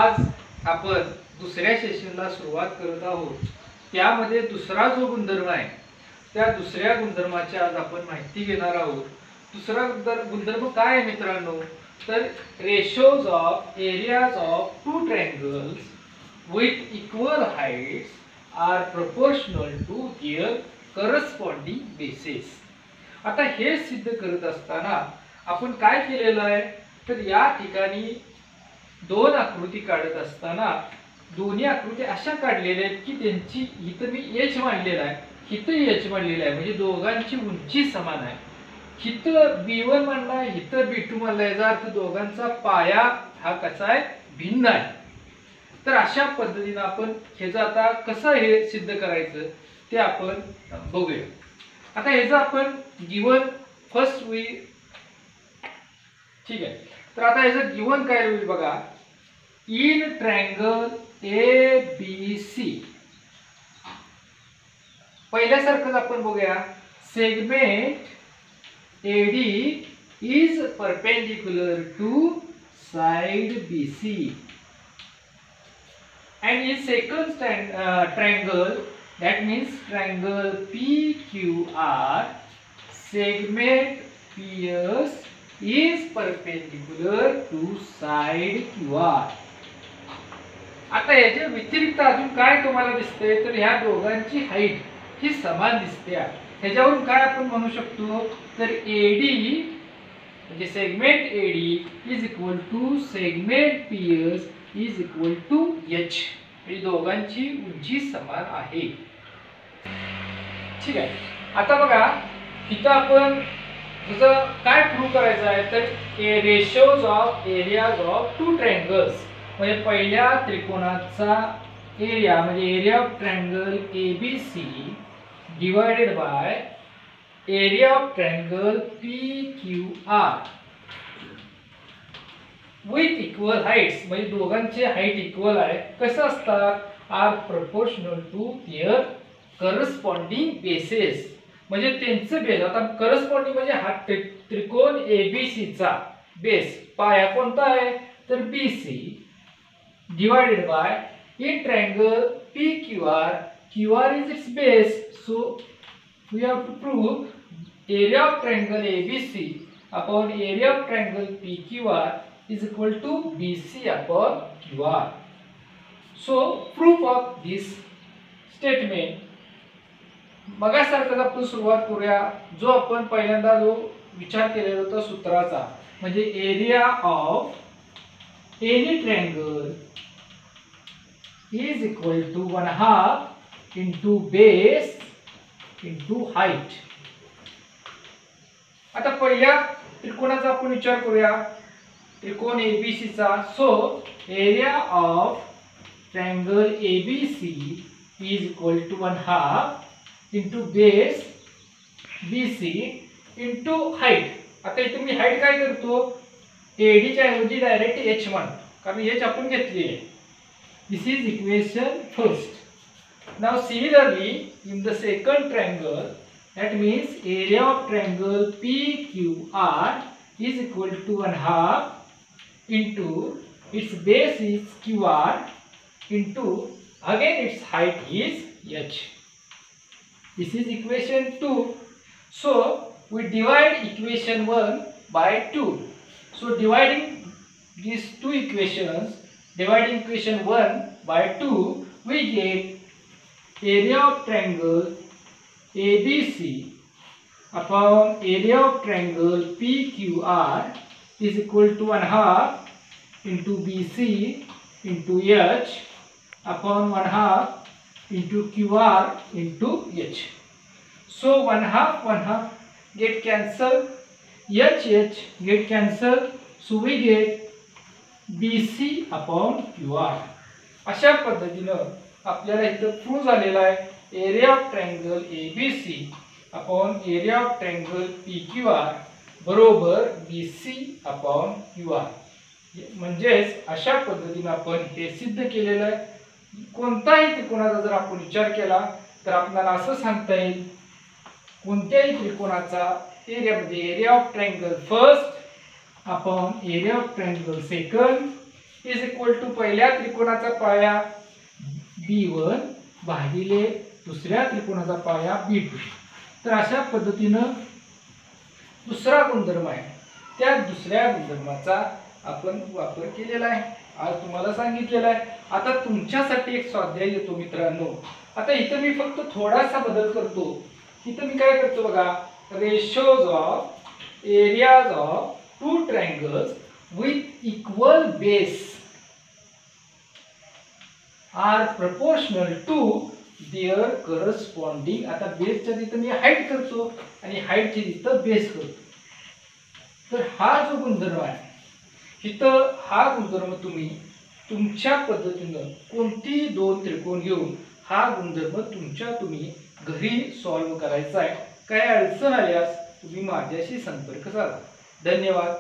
आज आपण दुसऱ्या सेशनला सुरुवात करत आहोत। त्यामध्ये दुसरा जो गुणधर्म आहे त्या दुसऱ्या गुणधर्माची आज आपण माहिती घेणार आहोत। दुसरा गुणधर्म काय आहे मित्रांनो, तर ratios of areas of two triangles with equal heights are proportional to their corresponding bases. आता हे सिद्ध करत असताना आपण काय केलेलं आहे, तर या ठिकाणी दोन आकृती काढत असताना दोन्ही आकृती अशा काढलेल्या आहेत की त्यांची इथं मी एच मांडलेला आहे, इथं एच मांडलेला आहे, म्हणजे दोघांची उंची समान आहे। इथं B1 मांडला, इथं B2 मांडला, याचा अर्थ दोघांचा पाया हा कसा आहे, भिन्न आहे। तर अशा पद्धतीने आपण ह्याचं आता कसं हे सिद्ध करायचं ते आपण बघूया। आता ह्याचं आपण गिवन फर्स्ट वी ठीक आहे। तर आता ह्याचं गिवन काय होईल बघा, इन ट्रायंगल ABC पहिल्यासारखंच आपण बघूया, segment AD is perpendicular to side BC and in second triangle, that means triangle PQR, segment PS is perpendicular to side QR। आता याच्या व्यतिरिक्त अजून काय तुम्हाला दिसते, तर ह्या दोघांची हाईट ही समान दिसते। ह्याच्यावरून काय आपण म्हणू शकतो, तर AD म्हणजे segment AD is equal to segment PS is equal to H, म्हणजे दोघांची उंची समान आहे। ठीक आहे। आता बघा इथं आपण तुझं काय प्रूव्ह करायचं आहे, तर ratios of areas of two triangles, म्हणजे पहिल्या त्रिकोणाचा एरिया म्हणजे area of triangle ABC divided by area of triangle PQR with equal heights, म्हणजे दोघांचे हाइट इक्वल आहे। कसं असतात, are proportional to their corresponding bases, म्हणजे त्यांचं बेस। आता करस्पॉन्डिंग म्हणजे हा त्रिकोण ABC चा बेस पाया कोणता आहे, तर BC divided by in triangle PQR, QR is its base, so we have to prove area of triangle ABC upon area of triangle PQR is equal to BC upon QR। So proof of this statement, मगासारखंच आपण सुरुवात करूया, जो आपण पहिल्यांदा जो विचार केलेला होता सूत्राचा, म्हणजे area of any triangle is equal to 1/2 into base into height. आता पहिल्या त्रिकोणाचा आपण विचार करूया, त्रिकोण ABC चा। So area of triangle ABC is equal to 1/2 into base BC into height. आता इथे मी हाइट काय करतो, AD च्या ऐवजी डायरेक्ट H1, कारण H आपण घेतली आहे। This is equation first. Now similarly in the second triangle, that means area of triangle PQR is equal to 1/2 into its base is QR into again its height is H। This is equation 2. So we divide equation 1 by 2. So dividing these two equations, dividing equation 1 by 2, we get area of triangle ABC upon area of triangle PQR is equal to 1/2 into BC into H upon 1/2 into QR into H। So 1/2 get cancelled, H get cancelled, so we get BC upon QR। अशा पद्धतीनं आपल्याला इथं prove झालेला आहे, area of triangle ABC upon area of triangle PQR बरोबर BC upon QR। म्हणजेच अशा पद्धतीने आपण हे सिद्ध केलेलं आहे। कोणताही त्रिकोणाचा जर आपण विचार केला तर आपल्याला असं सांगता येईल, कोणत्याही त्रिकोणाचा एरिया म्हणजे area of triangle first upon area of triangle second is equal to पहिल्या त्रिकोणाचा पाया B1 भागिले दुसऱ्या त्रिकोणाचा पाया B2. तर अशा पद्धतीनं दुसरा गुणधर्म आहे, त्या दुसऱ्या गुणधर्माचा आपण वापर केलेला आहे, आज तुम्हाला सांगितलेला आहे. आता तुमच्यासाठी एक स्वाध्याय येतो मित्रांनो. आता इथं मी फक्त थोडासा बदल करतो. इथं मी काय करतो बघा, ratios of areas of two triangles with equal base are proportional to their corresponding. आता बेसच्या तिथं मी हाईट करतो आणि हाईटच्या तिथं बेस करतो. तर हा जो गुणधर्म आहे इथं, हा गुणधर्म तुम्ही तुमच्या पद्धतीनं कोणती दोन त्रिकोण घेऊन हा गुणधर्म तुम्ही घरी सॉल्व्ह करायचा आहे. काय अडचण आल्यास तुम्ही माझ्याशी संपर्क साधा. धन्यवाद.